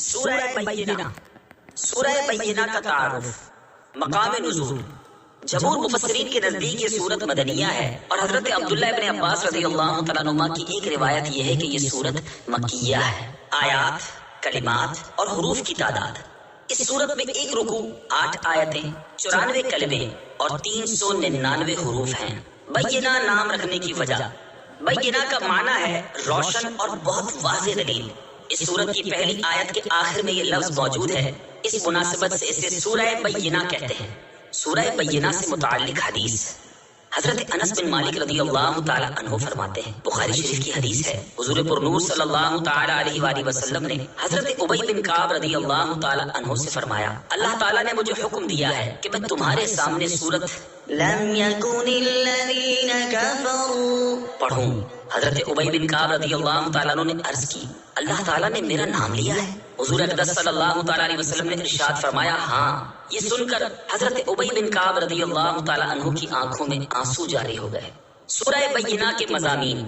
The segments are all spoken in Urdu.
سورہ بینہ، سورہ بینہ کا تعارف، مقام نزول۔ جمہور مفسرین کے نزدیک یہ سورت مدنیہ ہے، اور حضرت عبداللہ ابن عباس رضی اللہ تعالیٰ عنہما کی ایک روایت یہ ہے کہ یہ سورت مکیہ ہے۔ آیات، کلمات اور حروف کی تعداد: اس سورت میں ایک رکوع، 8 آیتیں، 94 کلمے اور 399 حروف ہیں۔ بینہ نام رکھنے کی وجہ: بینہ کا معنی ہے روشن اور بہت واضح دلیل۔ اس سورت کی پہلی آیت کے آخر میں یہ لفظ موجود ہے، اس مناسبت سے اسے سورہ بینہ کہتے ہیں۔ سورہ بینہ سے متعلق حدیث: حضرت انس بن مالک رضی اللہ تعالی عنہ فرماتے ہیں، بخاری شریف کی حدیث ہے، حضور پرنور صلی اللہ تعالی علیہ وآلہ وسلم نے حضرت ابی بن کعب رضی اللہ تعالی عنہ سے فرمایا، اللہ تعالی نے مجھے حکم دیا ہے کہ میں تمہارے سامنے سورت لم یکن الذین کفروا پڑھوں۔ حضرت ابی بن کعب رضی اللہ تعالیٰ عنہ نے عرض کی، اللہ تعالیٰ نے میرا نام لیا ہے؟ حضور اقدس صلی اللہ تعالیٰ علیہ وسلم نے ارشاد فرمایا، ہاں۔ یہ سن کر حضرت ابی بن کعب رضی اللہ تعالیٰ عنہ کی آنکھوں میں آنسو جاری ہو گئے۔ سورہ بینہ کے مضامین: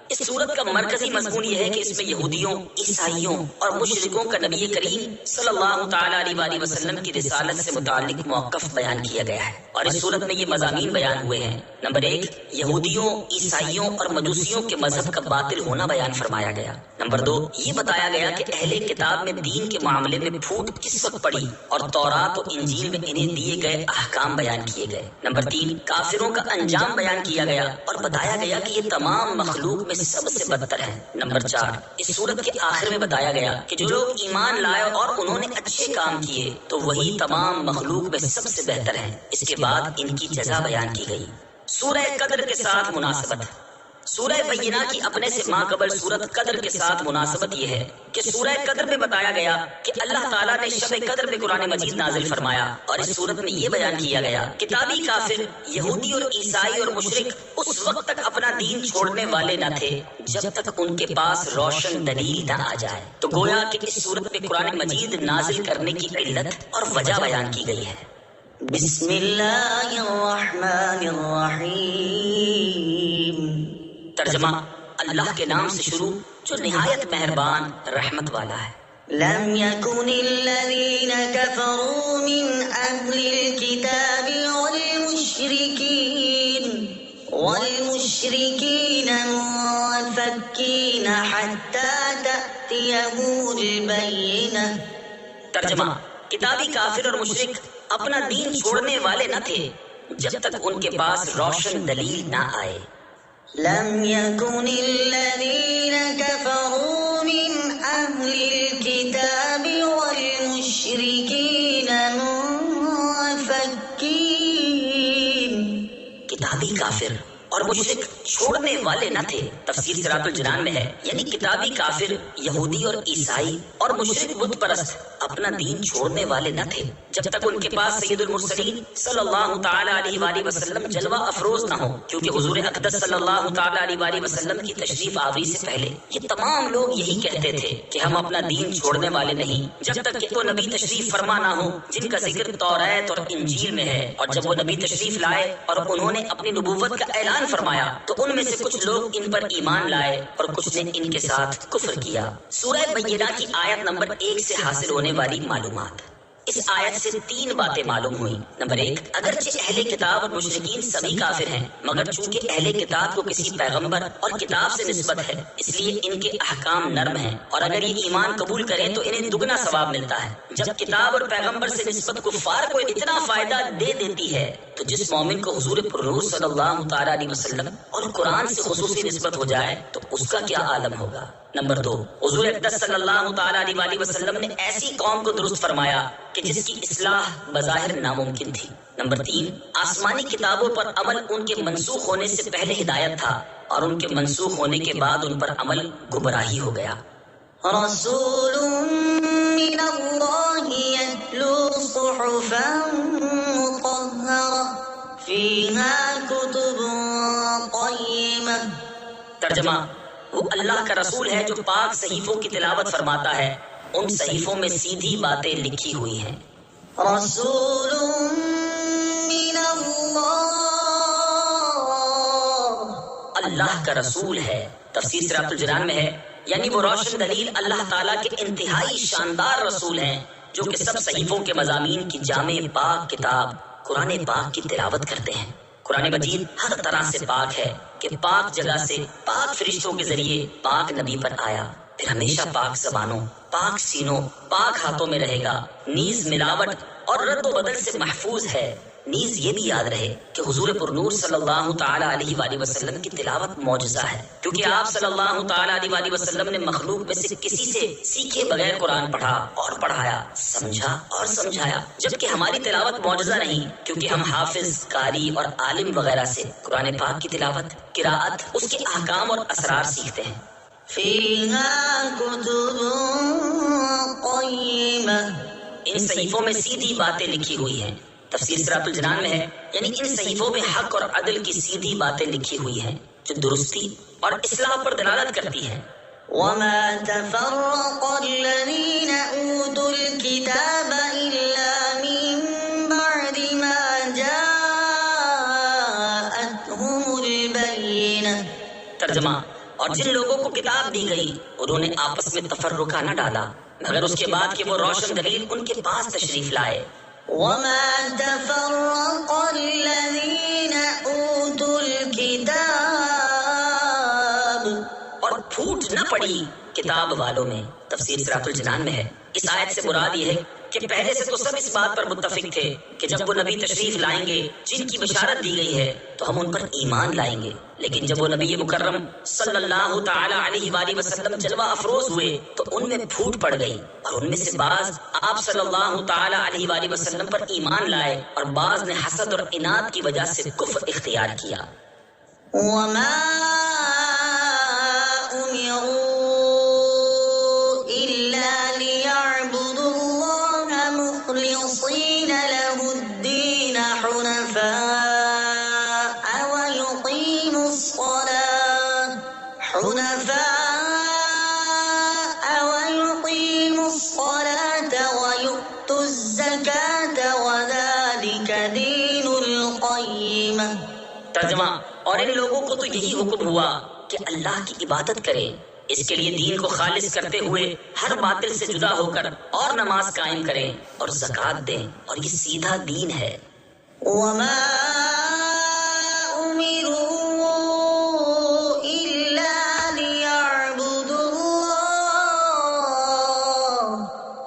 اس سورت کا مرکزی مضمون یہ ہے کہ اس میں یہودیوں، عیسائیوں اور مشرکوں کا نبی کریم صلی اللہ تعالیٰ علیہ وآلہ وسلم کی رسالت سے متعلق موقف بیان کیا گیا ہے، اور اس سورت میں یہ مضامین بیان ہوئے ہیں۔ نمبر 1، یہودیوں، عیسائیوں اور مجوسیوں کے مذہب کا باطل ہونا بیان فرمایا گیا۔ نمبر 2، یہ بتایا گیا کہ اہل کتاب میں دین کے معاملے میں پھوٹ کس وقت پڑی اور تورات و انجیل میں انہیں دیے گئے احکام بیان کیے گئے۔ نمبر 3، کافروں کا انجام بیان کیا گیا اور بتایا گیا کہ یہ تمام مخلوق میں سب سے بدتر ہے۔ نمبر 4، اس سورت کے آخر میں بتایا گیا کہ جو لوگ ایمان لائے اور انہوں نے اچھے کام کیے تو وہی تمام مخلوق میں سب سے بہتر ہیں۔ اس کے بعد ان کی جزا بیان کی گئی۔ سورہ قدر کے ساتھ مناسبت: سورہ بینہ کی اپنے سے ماقبل سورت قدر کے ساتھ مناسبت یہ ہے کہ سورہ قدر میں بتایا گیا کہ اللہ تعالیٰ نے شب قدر میں قرآن مجید نازل فرمایا، اور اس سورت میں یہ بیان کیا گیا کتابی کافر، یہودی اور عیسائی اور مشرک اس وقت تک اپنا دین چھوڑنے والے نہ تھے جب تک ان کے پاس روشن دلیل نہ آ جائے۔ تو گویا کہ اس سورت میں قرآن مجید نازل کرنے کی علت اور وجہ بیان کی گئی ہے۔ بسم اللہ الرحمن الرحیم۔ ترجمہ: اللہ کے نام سے شروع جو نہایت مہربان رحمت والا ہے۔ لم يكن الذين كفروا من أهل الكتاب والمشركين منفكين حتى تأتيهم البينة۔ ترجمہ: کتابی کافر اور مشرک اپنا دین چھوڑنے والے نہ تھے جب تک ان کے پاس روشن دلیل نہ آئے۔ لم يكن الذين كفروا من أهل الكتاب والمشركين منفكين۔ کتابی کافر اور مشرک چھوڑنے والے نہ تھے، تفسیر صراط الجنان میں ہے، یعنی کتابی کافر، یہودی اور عیسائی اور مشرک بت پرست اپنا دین چھوڑنے والے نہ تھے جب تک ان کے پاس سید المرسلین صلی اللہ تعالی علیہ وآلہ وسلم جلوہ افروز نہ ہو، کیونکہ حضور اقدس صلی اللہ تعالی علیہ وآلہ وسلم کی تشریف آوری سے پہلے یہ تمام لوگ یہی کہتے تھے کہ ہم اپنا دین چھوڑنے والے نہیں جب تک کہ وہ نبی تشریف فرما نہ ہو جن کا ذکر توریت اور انجیل میں ہے، اور جب وہ نبی تشریف لائے اور انہوں نے اپنی نبوت کا اعلان فرمایا تو ان میں سے کچھ لوگ ان پر ایمان لائے اور کچھ نے ان کے ساتھ کفر کیا۔ سورہ بینہ کی آیت نمبر 1 سے حاصل ہونے والی معلومات: اس آیت سے 3 باتیں معلوم ہوئیں۔ نمبر 1، اگرچہ اہل کتاب اور مشرکین سبھی کافر ہیں، مگر چونکہ اہل کتاب کو کسی پیغمبر اور کتاب سے نسبت ہے اس لیے ان کے احکام نرم ہیں، اور اگر یہ ایمان قبول کریں تو انہیں دگنا ثواب ملتا ہے۔ جب کتاب اور پیغمبر سے نسبت کفار کو اتنا فائدہ دے دیتی ہے تو جس مومن کو حضور پرنور صلی اللہ تعالی علیہ وسلم اور قرآن سے خصوصی نسبت ہو جائے تو اس کا کیا عالم ہوگا۔ نمبر 2، حضور اقدس صلی اللہ تعالی علیہ وآلہ وسلم نے ایسی قوم کو درست فرمایا کہ جس کی اصلاح بظاہر ناممکن تھی۔ نمبر 3، آسمانی کتابوں پر عمل ان کے منسوخ ہونے سے پہلے ہدایت تھا، اور ان کے منسوخ ہونے کے بعد ان پر عمل گمراہی ہو گیا۔ رسول من اللہ یتلو صحفا مطہرہ فیہا کتب قیمہ۔ ترجمہ: وہ اللہ کا رسول ہے جو پاک صحیفوں کی تلاوت فرماتا ہے، ان صحیفوں میں سیدھی باتیں لکھی ہوئی ہیں۔ رسول من اللہ، اللہ کا رسول ہے، تفسیر صراط الجنان میں ہے، یعنی وہ روشن دلیل اللہ تعالیٰ کے انتہائی شاندار رسول ہیں جو کہ سب صحیفوں کے مضامین کی جامع پاک کتاب قرآن پاک کی تلاوت کرتے ہیں۔ قرآن مجید ہر طرح سے پاک ہے کہ پاک جگہ سے پاک فرشتوں کے ذریعے پاک نبی پر آیا، پھر ہمیشہ پاک زبانوں، پاک سینوں، پاک ہاتھوں میں رہے گا، نیز ملاوٹ اور رد و بدل سے محفوظ ہے۔ نیز یہ بھی یاد رہے کہ حضور پرنور صلی اللہ تعالی علیہ وآلہ وسلم کی تلاوت معجزہ ہے، کیونکہ آپ صلی اللہ تعالی علیہ وآلہ وسلم نے مخلوق میں سے کسی سے سیکھے بغیر قرآن پڑھا اور پڑھایا، سمجھا اور سمجھایا، جبکہ ہماری تلاوت معجزہ نہیں، کیونکہ ہم حافظ، قاری اور عالم وغیرہ سے قرآن پاک کی تلاوت، قراءت، اس کے احکام اور اسرار سیکھتے ہیں۔ فیہا کتب قیمہ، ان صحیفوں میں سیدھی باتیں لکھی ہوئی ہیں۔ تفسیر صراط الجنان میں ہے، یعنی ان صحیفوں میں حق اور عدل کی سیدھی باتیں لکھی ہوئی ہیں جو درستی اور اصلاح پر دلالت کرتی ہیں۔ وَمَا تَفَرَّقَ الَّذِينَ أُوتُوا الْكِتَابَ إِلَّا مِن بَعْدِ مَا جَاءَتْهُمُ الْبَيِّنَةُ۔ ترجمہ، اور جن لوگوں کو کتاب دی گئی انہوں نے آپس میں تفرقہ نہ ڈالا مگر اس کے بعد کہ وہ روشن دلیل ان کے پاس تشریف لائے۔ وَمَا تَفَرَّقَ الَّذِينَ أُوتُوا الْكِتَابَ، اور پھوٹ نہ پڑی کتاب والوں میں۔ تفسیر صراط الجنان میں ہے، اس آیت سے مراد یہ ہے کہ پہلے سے تو سب اس بات پر متفق تھے کہ جب وہ نبی تشریف لائیں گے جن کی بشارت دی گئی ہے تو ہم ان پر ایمان لائیں گے، لیکن جب وہ نبی مکرم صلی اللہ تعالی علیہ وآلہ وسلم جلوہ افروز ہوئے تو ان میں پھوٹ پڑ گئی، اور ان میں سے بعض آپ صلی اللہ تعالی علیہ وآلہ وسلم پر ایمان لائے اور بعض نے حسد اور عناد کی وجہ سے کفر اختیار کیا۔ وما مخلصين له الدين حنفاء ويقيموا الصلاة ويؤتوا الزكاة وذلك دين القيمة۔ ترجمہ، اور ان لوگوں کو تو یہی حکم ہوا کہ اللہ کی عبادت کریں، اس کے لیے دین کو خالص کرتے ہوئے ہر باطل سے جدا ہو کر اور نماز قائم کریں اور زکوٰۃ دیں، اور یہ سیدھا دین ہے۔ وما امروا الا ليعبدوا اللہ،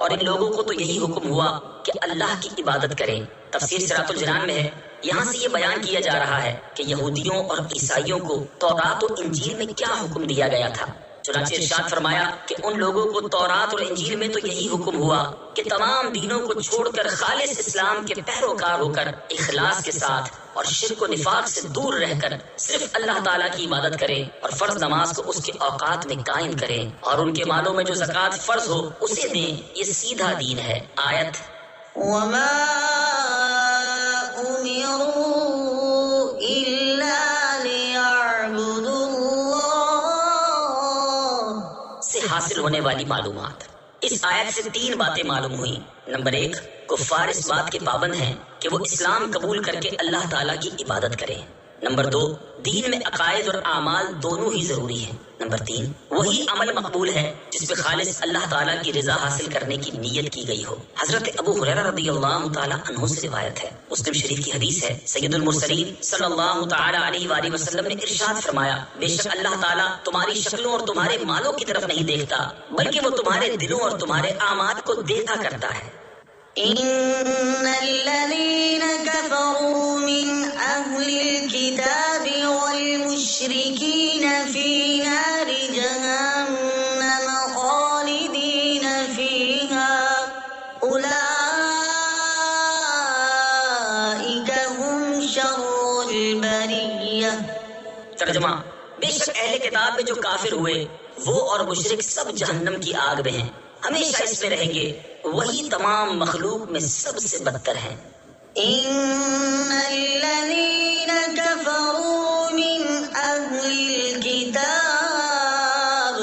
اور ان لوگوں کو تو یہی حکم ہوا کہ اللہ کی عبادت کریں۔ تفسیر صراط الجنان میں ہے، یہاں سے یہ بیان کیا جا رہا ہے کہ یہودیوں اور عیسائیوں کو تورات و انجیل میں کیا حکم دیا گیا تھا۔ چنانچہ ارشاد فرمایا کہ ان لوگوں کو تورات اور انجیل میں تو یہی حکم ہوا کہ تمام دینوں کو چھوڑ کر خالص اسلام کے پیروکار ہو کر اخلاص کے ساتھ اور شرک و نفاق سے دور رہ کر صرف اللہ تعالیٰ کی عبادت کریں اور فرض نماز کو اس کے اوقات میں قائم کریں، اور ان کے مالوں میں جو زکوٰۃ فرض ہو اسے دیں، یہ سیدھا دین ہے۔ آیت وما امروا الا ليعبدوا سے حاصل ہونے والی معلومات۔ اس آیت سے 3 باتیں معلوم ہوئیں۔ نمبر 1، کفار اس بات کے پابند ہیں کہ وہ اسلام قبول کر کے اللہ تعالیٰ کی عبادت کریں۔ نمبر 2، دین میں عقائد اور اعمال دونوں ہی ضروری ہیں۔ نمبر 3، وہی عمل مقبول ہے جس پہ خالص اللہ تعالیٰ کی رضا حاصل کرنے کی نیت کی گئی ہو۔ حضرت ابو ہریرہ رضی اللہ تعالیٰ عنہ سے روایت ہے، مسلم شریف کی حدیث ہے، سید المرسلین صلی اللہ تعالیٰ علیہ وآلہ وسلم نے ارشاد فرمایا، بے شک اللہ تعالیٰ تمہاری شکلوں اور تمہارے مالوں کی طرف نہیں دیکھتا بلکہ وہ تمہارے دلوں اور تمہارے اعمال کو دیکھا کرتا ہے۔ ان الذين كفروا من اهل الكتاب والمشركين في نار جهنم خالدين فيها اولئك هم شر البرية۔ ترجمہ، بے شک اہل کتاب میں جو کافر ہوئے وہ اور مشرک سب جہنم کی آگ میں ہیں، ہمیشہ اس میں رہیں گے، وہی تمام مخلوق میں سب سے بدتر ہیں۔ ان الذين كفروا من اهل الكتاب،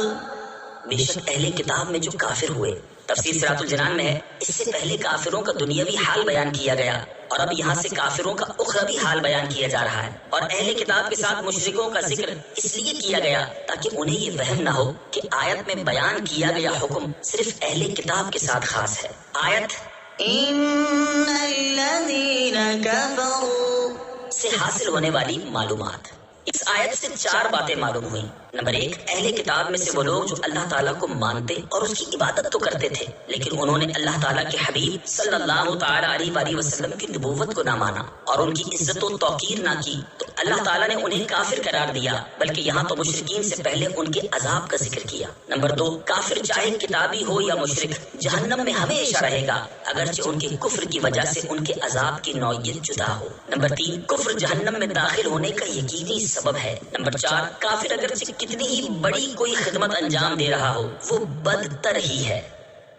بے شک اہل کتاب میں جو کافر ہوئے، تفسیر صراط الجنان میں ہے اس سے پہلے کافروں کا دنیاوی حال بیان کیا گیا اور اب یہاں سے کافروں کا اخروی حال بیان کیا جا رہا ہے، اور اہل کتاب کے ساتھ مشرکوں کا ذکر اس لیے کیا گیا تاکہ انہیں یہ وہم نہ ہو کہ آیت میں بیان کیا گیا حکم صرف اہل کتاب کے ساتھ خاص ہے۔ آیت ان الذین کفروا سے حاصل ہونے والی معلومات۔ اس آیت سے 4 باتیں معلوم ہوئیں۔ نمبر 1، اہل کتاب میں سے وہ لوگ جو اللہ تعالیٰ کو مانتے اور اس کی عبادت تو کرتے تھے، لیکن انہوں نے اللہ تعالیٰ کے حبیب صلی اللہ تعالیٰ علیہ وآلہ وسلم کی نبوت کو نہ مانا اور ان کی عزت و توقیر نہ کی، تو اللہ تعالیٰ نے انہیں کافر قرار دیا، بلکہ یہاں تو مشرکین سے پہلے ان کے عذاب کا ذکر کیا۔ نمبر 2، کافر چاہے کتابی ہو یا مشرک جہنم میں ہمیشہ رہے گا، اگرچہ ان کے کفر کی وجہ سے ان کے عذاب کی نوعیت جدا ہو۔ نمبر 3، کفر جہنم میں داخل ہونے کا یقینی سبب ہے۔ نمبر 4، کافر اگرچہ کتنی ہی بڑی کوئی خدمت انجام دے رہا ہو وہ بدتر ہی ہے۔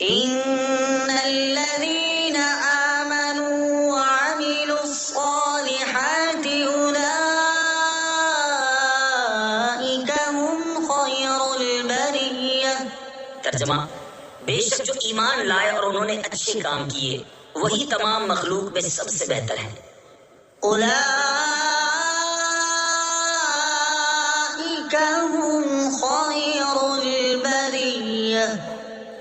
ان الذین آمنوا وعملوا الصالحات اولئک هم خیر البریہ۔ ترجمہ، بے شک جو ایمان لائے اور انہوں نے اچھے کام کیے وہی تمام مخلوق میں سب سے بہتر ہیں۔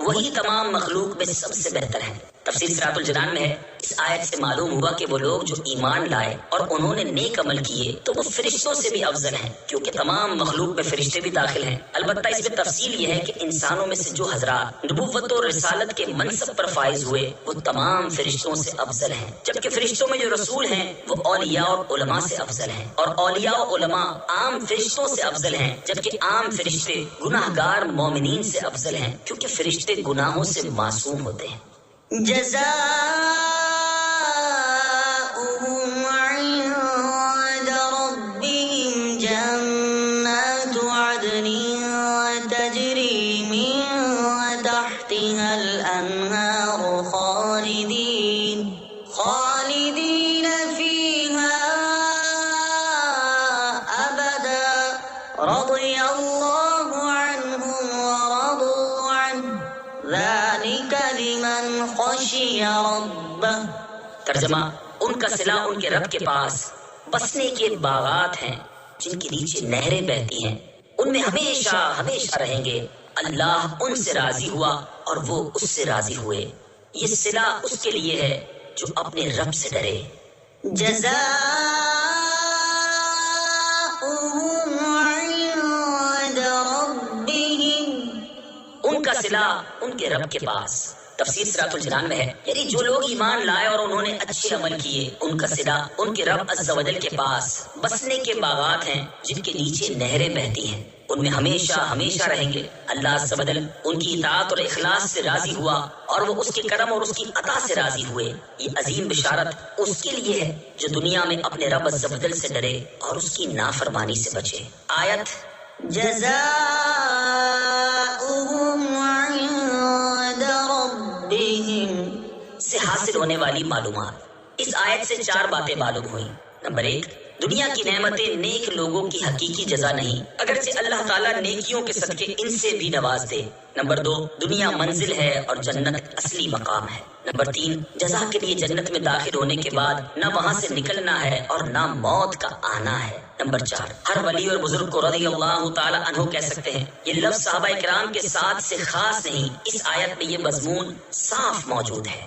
وہی تمام مخلوق میں سب سے بہتر ہے۔ تفسیر صراط الجنان میں ہے اس آیت سے معلوم ہوا کہ وہ لوگ جو ایمان لائے اور انہوں نے نیک عمل کیے تو وہ فرشتوں سے بھی افضل ہیں، کیونکہ تمام مخلوق میں فرشتے بھی داخل ہیں۔ البتہ اس میں تفصیل یہ ہے کہ انسانوں میں سے جو حضرات نبوت اور رسالت کے منصب پر فائز ہوئے وہ تمام فرشتوں سے افضل ہیں، جبکہ فرشتوں میں جو رسول ہیں وہ اولیاء اور علماء سے افضل ہیں، اور اولیاء و علماء عام فرشتوں سے افضل ہیں، جبکہ عام فرشتے گناہ گار مومنین سے افضل ہیں، کیونکہ فرشتے گناہوں سے معصوم ہوتے ہیں۔ جزاؤہم عند ربہم جنات عدن تجری من تحتها الانہار خالدین فیہا ابدا رضی اللہ عنہم ورضوا عنہ ذالک لمن خشی ربہ۔ ترجمہ، ان کا صلہ ان کے رب کے پاس بسنے کے باغات ہیں جن کے نیچے نہریں بہتی ہیں، ان میں ہمیشہ ہمیشہ رہیں گے۔ اللہ ان سے راضی ہوا اور وہ اس سے راضی ہوئے۔ یہ صلہ اس کے لیے ہے جو اپنے رب سے ڈرے۔ جزاؤہم عند ربہم، ان کا صلہ ان کے رب کے پاس۔ تفسیر صراط الجنان میں ہے یعنی جو لوگ ایمان لائے اور انہوں نے اچھے عمل کیے ان کا صلہ ان کے رب عز و جل کے پاس بسنے کے باغات ہیں جن کے نیچے نہریں بہتی ہیں، ان میں ہمیشہ ہمیشہ رہیں گے۔ اللہ عز و جل ان کی اطاعت اور اخلاص سے راضی ہوا اور وہ اس کے کرم اور اس کی عطا سے راضی ہوئے۔ یہ عظیم بشارت اس کے لیے ہے جو دنیا میں اپنے رب عز و جل سے ڈرے اور اس کی نافرمانی سے بچے۔ آیت جزاؤہم عند ربہم سے حاصل ہونے والی معلومات۔ اس آیت سے 4 باتیں معلوم ہوئیں۔ نمبر 1، دنیا کی نعمتیں نیک لوگوں کی حقیقی جزا نہیں، اگرچہ اللہ تعالیٰ نیکیوں کے صدقے ان سے بھی نواز دے۔ نمبر 2، دنیا منزل ہے اور جنت اصلی مقام ہے۔ نمبر 3، جزا کے لیے جنت میں داخل ہونے کے بعد نہ وہاں سے نکلنا ہے اور نہ موت کا آنا ہے۔ نمبر 4، ہر ولی اور بزرگ کو رضی اللہ تعالی عنہ کہہ سکتے ہیں۔ یہ لفظ صحابہ کرام کے ساتھ سے خاص نہیں، اس آیت میں یہ مضمون صاف موجود ہے۔